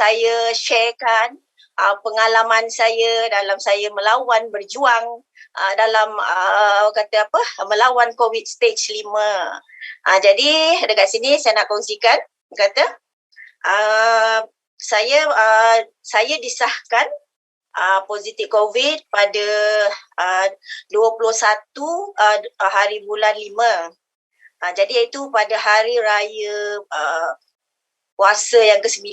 saya sharekan pengalaman saya dalam saya melawan, berjuang dalam melawan COVID stage 5. Jadi dekat sini saya nak kongsikan, saya disahkan positif COVID pada 21 hari bulan 5. Jadi itu pada hari raya puasa yang ke-9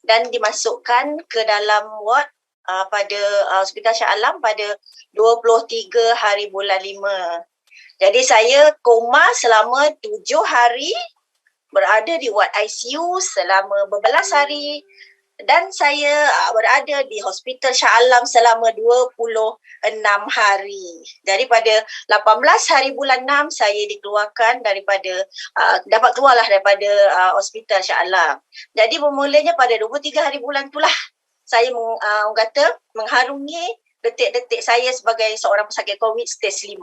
dan dimasukkan ke dalam ward pada Hospital Shah Alam pada 23 hari bulan 5. Jadi saya koma selama 7 hari, berada di ward ICU selama beberapa hari, dan saya berada di Hospital Shah Alam selama 26 hari. Jadi pada 18 hari bulan 6 saya dikeluarkan dapat keluarlah daripada Hospital Shah Alam. Jadi bermulanya pada 23 hari bulan itulah saya mengharungi detik-detik saya sebagai seorang pesakit COVID stage 5.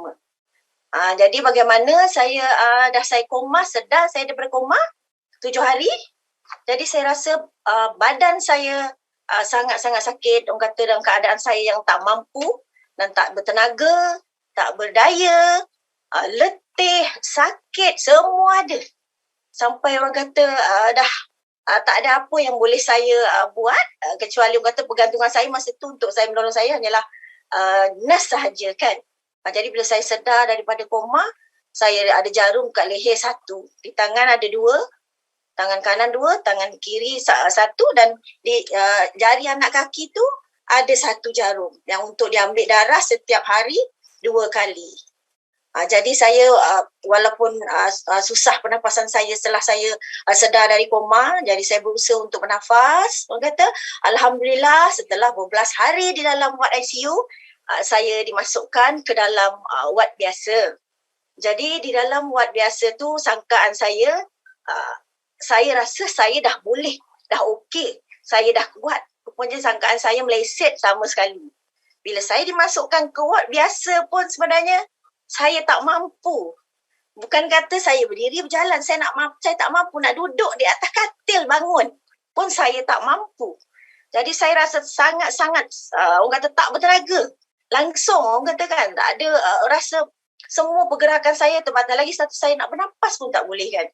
Jadi bagaimana saya koma, sedar saya daripada koma 7 hari. Jadi saya rasa badan saya sangat-sangat sakit, dalam keadaan saya yang tak mampu dan tak bertenaga, tak berdaya, letih, sakit, semua ada. Sampai orang kata dah tak ada apa yang boleh saya buat kecuali orang kata pergantungan saya masa tu untuk saya menolong saya hanyalah nurse sahaja kan. Jadi bila saya sedar daripada koma, saya ada jarum kat leher 1, di tangan ada 2, tangan kanan 2, tangan kiri 1, dan di jari anak kaki tu ada 1 jarum yang untuk diambil darah setiap hari 2 kali. Jadi saya walaupun susah pernafasan saya setelah saya sedar dari koma, jadi saya berusaha untuk bernafas. Orang kata alhamdulillah setelah beberapa hari di dalam ward ICU, saya dimasukkan ke dalam ward biasa. Jadi di dalam ward biasa tu sangkaan saya rasa saya dah boleh, dah okey, saya dah kuat. Rupanya sangkaan saya meleset sama sekali. Bila saya dimasukkan ke ward biasa pun sebenarnya saya tak mampu. Bukan kata saya berdiri berjalan, saya tak mampu nak duduk di atas katil bangun pun saya tak mampu. Jadi saya rasa sangat-sangat orang kata tak bertenaga. Langsung orang kata kan, tak ada rasa semua pergerakan saya terbatal, lagi satu saya nak bernafas pun tak boleh kan.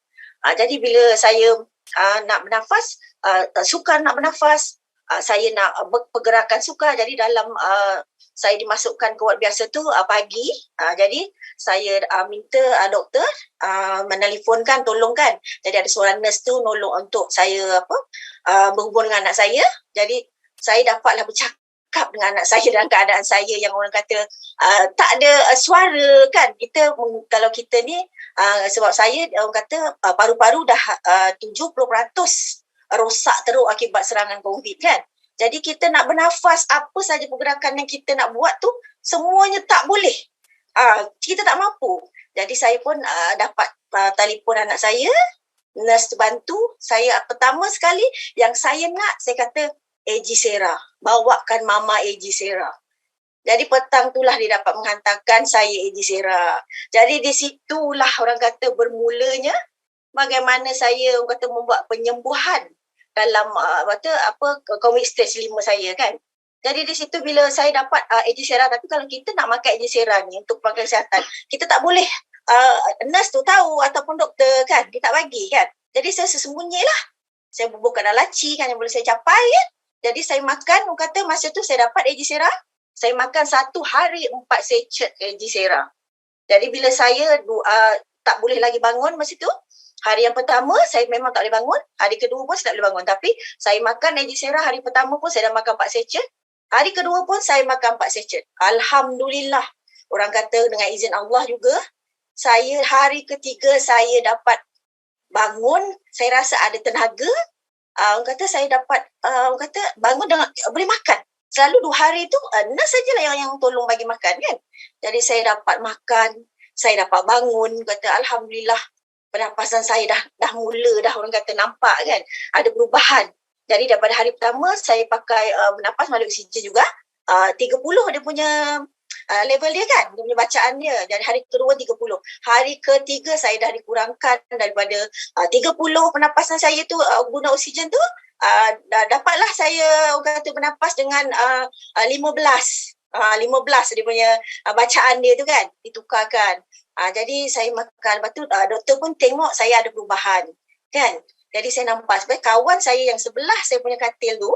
Jadi bila saya nak bernafas, sukar nak bernafas, saya nak pergerakan sukar. Jadi dalam saya dimasukkan ke ward biasa tu pagi, jadi saya minta doktor menelefonkan, tolongkan. Jadi ada seorang nurse tu nolong untuk saya berhubung dengan anak saya. Jadi saya dapatlah bercakap dengan anak saya dalam keadaan saya yang orang kata tak ada suara kan. Kalau kita ni sebab saya orang kata paru-paru dah 70% rosak teruk akibat serangan COVID kan. Jadi kita nak bernafas, apa saja pergerakan yang kita nak buat tu semuanya tak boleh. Kita tak mampu. Jadi saya pun dapat telefon anak saya, nurse tu bantu. Saya pertama sekali yang saya nak, saya kata AG Sarah, bawakan mama AG Sarah. Jadi petang itulah dia dapat menghantarkan saya AG Sarah. Jadi di situlah orang kata bermulanya bagaimana saya orang kata membuat penyembuhan dalam COVID stage 5 saya kan. Jadi di situ bila saya dapat AG Sarah, tapi kalau kita nak makan AG Sarah ni untuk pelbagai kesihatan, kita tak boleh nurse tu tahu ataupun doktor kan, dia tak bagi kan. Jadi saya sesembunyilah. Saya bubuhkan dalam laci kan yang boleh saya capai kan. Jadi saya makan, orang kata masa tu saya dapat AG Sarah, saya makan 1 hari 4 sachet AG Sarah. Jadi bila saya tak boleh lagi bangun masa tu, hari yang pertama saya memang tak boleh bangun, hari kedua pun saya tak boleh bangun. Tapi saya makan AG Sarah hari pertama pun saya dah makan 4 sachet, hari kedua pun saya makan 4 sachet. Alhamdulillah, orang kata dengan izin Allah juga, saya hari ketiga saya dapat bangun, saya rasa ada tenaga. Orang kata saya dapat bangun dengan boleh makan. Selalu 2 hari tu nurse sajalah yang tolong bagi makan kan. Jadi saya dapat makan, saya dapat bangun, kata alhamdulillah. Pernafasan saya dah mula dah orang kata nampak kan, ada perubahan. Jadi daripada hari pertama saya pakai bernafas melalui oksigen juga, 30 dia punya level dia kan, dia punya bacaan dia. Jadi hari kedua 30, hari ketiga saya dah dikurangkan daripada 30 pernafasan saya tu guna oksigen tu, dapatlah saya orang kata bernafas dengan 15 dia punya bacaan dia tu kan, ditukarkan. Jadi saya makan, lepas tu doktor pun tengok saya ada perubahan kan. Jadi saya nampak sebab kawan saya yang sebelah saya punya katil tu,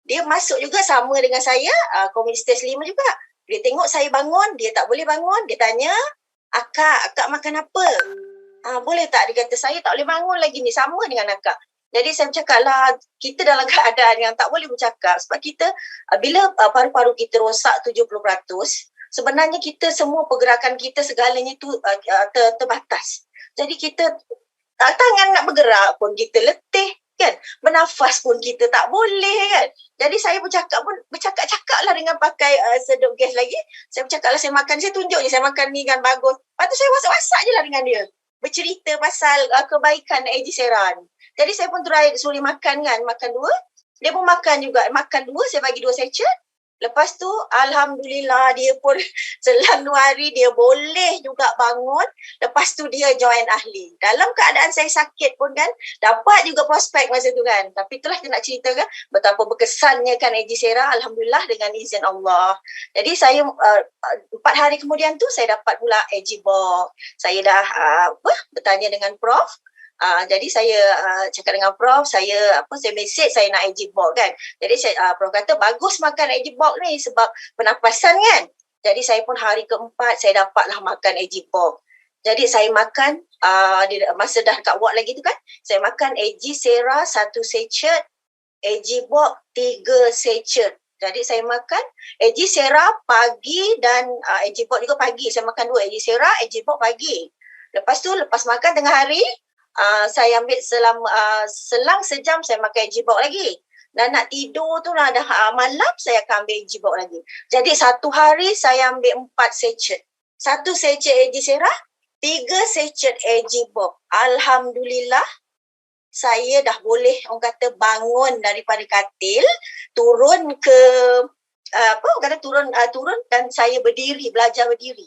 dia masuk juga sama dengan saya, komunitas 5 juga. Dia tengok saya bangun, dia tak boleh bangun, dia tanya, akak makan apa? Boleh tak? Dia kata, saya tak boleh bangun lagi ni, sama dengan akak. Jadi saya bercakap lah, kita dalam keadaan yang tak boleh bercakap sebab kita, bila paru-paru kita rosak 70%, sebenarnya kita semua pergerakan kita segalanya tu terbatas. Jadi kita tangan nak bergerak pun kita letih kan, bernafas pun kita tak boleh kan. Jadi saya bercakap lah dengan pakai sedut gas lagi. Saya bercakap lah, saya makan, saya tunjuk je saya makan ni kan bagus. Lepas tu saya wasak-wasak je lah dengan dia, bercerita pasal kebaikan AG Seran. Jadi saya pun try suruh dia makan kan, makan 2. Dia pun makan juga, makan 2, saya bagi 2 sachet. Lepas tu Alhamdulillah dia pun selang 2 hari dia boleh juga bangun. Lepas tu dia join ahli. Dalam keadaan saya sakit pun kan, dapat juga prospek masa tu kan. Tapi itulah kita nak ceritakan betapa berkesannya kan AG Sera, Alhamdulillah dengan izin Allah. Jadi saya 4 hari kemudian tu saya dapat pula AG Box. Saya dah bertanya dengan Prof. Jadi saya cakap dengan Prof, saya mesej saya nak AG Box kan. Jadi Prof kata bagus makan AG Box ni sebab pernafasan kan. Jadi saya pun hari keempat saya dapatlah makan AG Box. Jadi saya makan masa dah dekat ward lagi tu kan, saya makan AG Sera 1 sachet, AG Box 3 sachet. Jadi saya makan AG Sera pagi dan AG Box juga pagi. Saya makan 2, AG Sera, AG Box pagi. Lepas tu lepas makan tengah hari, saya ambil selang sejam saya makan AG Box lagi. Dan nak tidur tu lah dah malam saya akan ambil AG Box lagi. Jadi satu hari saya ambil 4 sachet. 1 sachet AG Sera, 3 sachet AG Box. Alhamdulillah saya dah boleh orang kata bangun daripada katil, turun ke turun dan saya berdiri, belajar berdiri.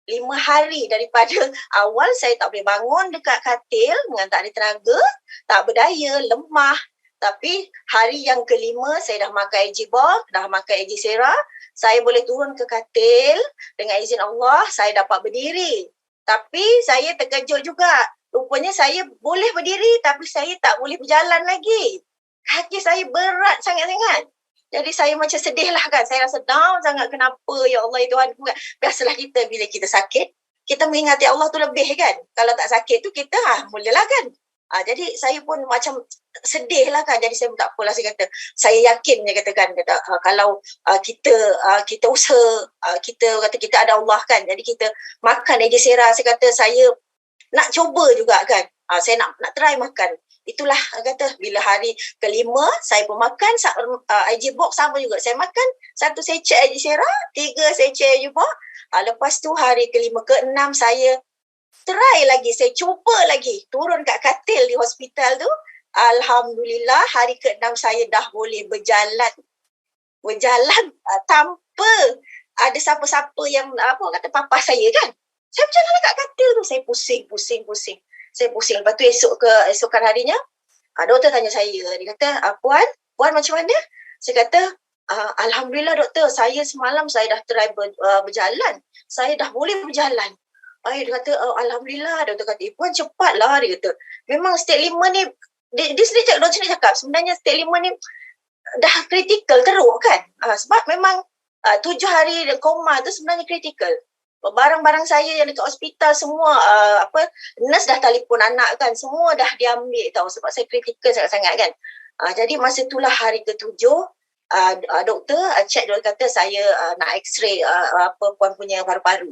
5 hari daripada awal saya tak boleh bangun dekat katil dengan tak ada tenaga, tak berdaya, lemah. Tapi hari yang kelima saya dah makan AG Box, dah makan AG Sera, saya boleh turun ke katil dengan izin Allah, saya dapat berdiri. Tapi saya terkejut juga. Rupanya saya boleh berdiri tapi saya tak boleh berjalan lagi. Kaki saya berat sangat-sangat. Jadi saya macam sedih lah kan. Saya rasa down sangat. Kenapa ya Allah ya Tuhan. Biasalah kita bila kita sakit, kita mengingati Allah tu lebih kan. Kalau tak sakit tu kita mulalah kan. Jadi saya pun macam sedih lah kan. Jadi saya pun tak apalah, saya kata, saya yakin dia katakan, kalau kita usaha, kita kata kita ada Allah kan. Jadi kita makan AG Sera, saya kata saya nak cuba juga kan. Saya nak try makan. Itulah kata bila hari kelima saya pun makan AG Box sama juga. Saya makan 1 sachet AG Sera, 3 sachet AG Box. Lepas tu hari kelima keenam saya try lagi, saya cuba lagi turun kat katil di hospital tu. Alhamdulillah hari keenam saya dah boleh berjalan tanpa ada siapa-siapa yang kata papa saya kan. Saya berjalan kat katil tu, saya pusing. Saya pusing. Lepas tu esokan harinya, doktor tanya saya, dia kata, Puan macam mana? Saya kata, Alhamdulillah doktor, saya semalam saya dah try berjalan. Saya dah boleh berjalan. Dia kata, Alhamdulillah. Doktor kata, Puan cepatlah. Dia kata, memang stage 5 ni, dia sendiri cakap, sebenarnya stage 5 ni dah kritikal, teruk kan. Sebab memang 7 hari koma tu sebenarnya kritikal. Barang-barang saya yang dekat hospital semua nurse dah telefon anak kan, semua dah diambil tahu sebab saya kritikal sangat-sangat kan. Jadi masa itulah hari ke-7 doktor kata saya nak x-ray Puan punya paru-paru.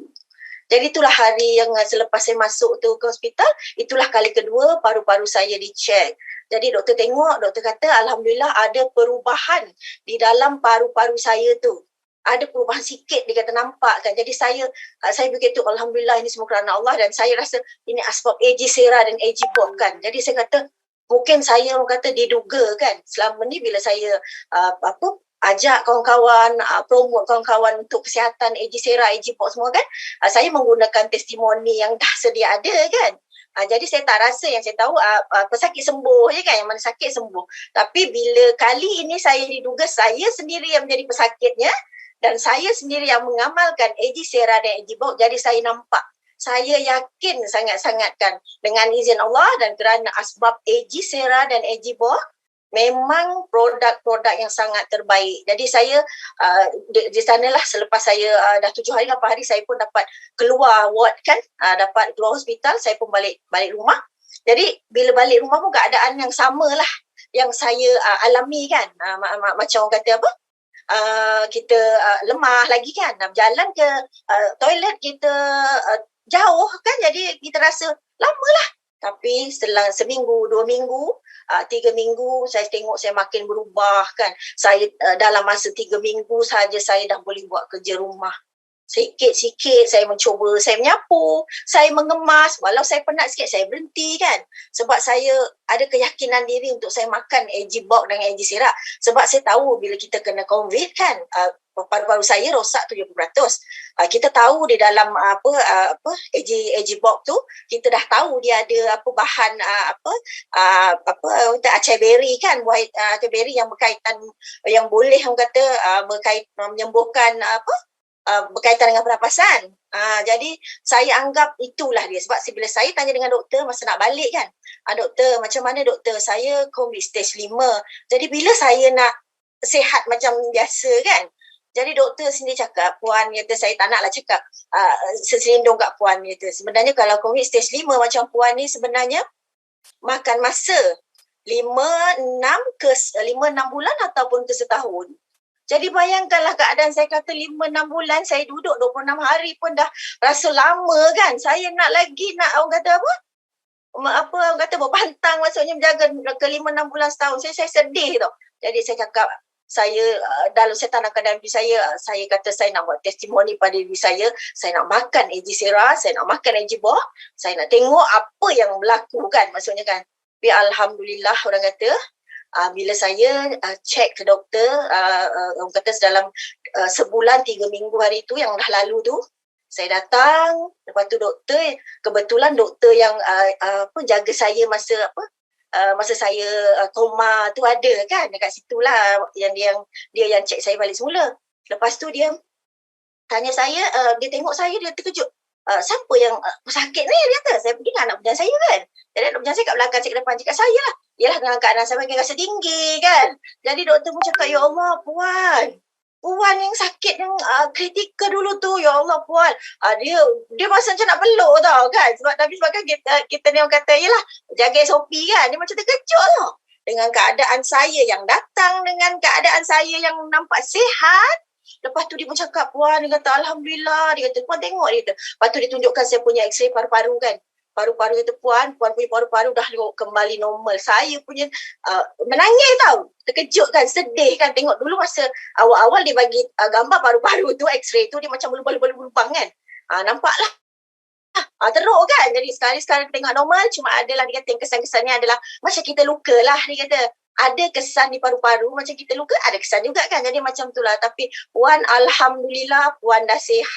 Jadi itulah hari yang selepas saya masuk tu ke hospital, itulah kali kedua paru-paru saya dicek. Jadi doktor tengok, doktor kata Alhamdulillah ada perubahan di dalam paru-paru saya tu. Ada perubahan sikit, dia kata nampak kan. Jadi saya fikir tu Alhamdulillah ini semua kerana Allah, dan saya rasa ini asbab AG Sera dan AG Box kan. Jadi saya kata mungkin saya orang kata diduga kan, selama ni bila saya ajak kawan-kawan, promote kawan-kawan untuk kesihatan AG Sera, AG Box semua kan, saya menggunakan testimoni yang dah sedia ada kan. Jadi saya tak rasa, yang saya tahu pesakit sembuh je kan, yang mana sakit sembuh. Tapi bila kali ini saya diduga saya sendiri yang menjadi pesakitnya dan saya sendiri yang mengamalkan AG Sera dan AG Box, jadi saya nampak, saya yakin sangat-sangat kan dengan izin Allah dan kerana asbab AG Sera dan AG Box memang produk-produk yang sangat terbaik. Jadi saya di sanalah selepas saya dah 7 hari 8 hari saya pun dapat keluar ward kan, dapat keluar hospital, saya pun balik rumah. Jadi bila balik rumah pun keadaan yang sama lah yang saya alami kan. Macam orang kata apa? Kita lemah lagi kan, berjalan ke toilet kita jauh kan, jadi kita rasa lama lah. Tapi setelah seminggu, 2 minggu, 3 minggu, saya tengok saya makin berubah kan. Saya dalam masa 3 minggu saja saya dah boleh buat kerja rumah. Sikit-sikit saya mencuba, saya menyapu, saya mengemas. Walau saya penat sikit, saya berhenti kan. Sebab saya ada keyakinan diri untuk saya makan AG Box dan AG Sirap. Sebab saya tahu bila kita kena COVID kan, paru-paru saya rosak 70%. Kita tahu di dalam AG Box tu, kita dah tahu dia ada bahan acai beri kan, buah acai beri yang berkaitan, yang boleh orang kata menyembuhkan berkaitan dengan pernafasan. Jadi saya anggap itulah dia. Sebab bila saya tanya dengan doktor masa nak balik kan, doktor macam mana doktor, saya COVID stage 5. Jadi bila saya nak sihat macam biasa kan, jadi doktor sendiri cakap, puan kata, saya tak naklah cakap seselindung kat puan kata. Sebenarnya kalau COVID stage 5 macam puan ni, sebenarnya makan masa 5-6 bulan ataupun ke setahun. Jadi bayangkanlah keadaan saya kata 5-6 bulan, saya duduk 26 hari pun dah rasa lama kan. Saya nak orang kata orang kata berpantang, maksudnya menjaga ke 5-6 bulan setahun. Saya sedih tau. Jadi saya cakap, dalam saya tanamkan dalam diri saya kata saya nak buat testimoni pada diri saya nak makan AG Sera, saya nak makan AG Box, saya nak tengok apa yang berlaku kan, maksudnya kan. Tapi Alhamdulillah orang kata, bila saya cek ke doktor, orang kata dalam sebulan 3 minggu hari tu yang dah lalu tu, saya datang, lepas tu doktor, kebetulan doktor yang jaga saya masa saya koma tu ada kan, dekat situlah yang dia yang cek saya balik semula. Lepas tu dia tanya saya, dia tengok saya, dia terkejut. Siapa yang sakit ni? Dia kata, saya pergi dengan anak berjalan saya kan. Jadi anak berjalan saya kat belakang, cik ke depan, cakap saya lah. Yalah dengan keadaan saya makin rasa tinggi kan. Jadi doktor pun cakap, ya Allah puan yang sakit yang kritikal dulu tu, ya Allah puan. Dia masa macam nak peluk tau kan. Tapi sebabkan kita ni orang kata, yalah jaga SOP kan. Dia macam terkejut tau. Dengan keadaan saya yang datang, dengan keadaan saya yang nampak sihat. Lepas tu dia pun cakap, puan, dia kata Alhamdulillah, dia kata, puan tengok, dia kata. Lepas tu dia tunjukkan saya punya x-ray paru-paru kan. Paru-paru kata, puan punya paru-paru dah kembali normal. Saya punya menangis tau. Terkejut kan, sedih kan. Tengok dulu masa awal-awal dia bagi gambar paru-paru tu, x-ray tu, dia macam berlubang-lubang kan. Nampaklah. Teruk kan. Jadi sekali-sekali tengok normal, cuma adalah dia kata kesan-kesannya adalah macam kita luka lah, dia kata. Ada kesan di paru-paru, macam kita luka, ada kesan juga kan. Jadi macam itulah. Tapi puan Alhamdulillah, puan dah sihat.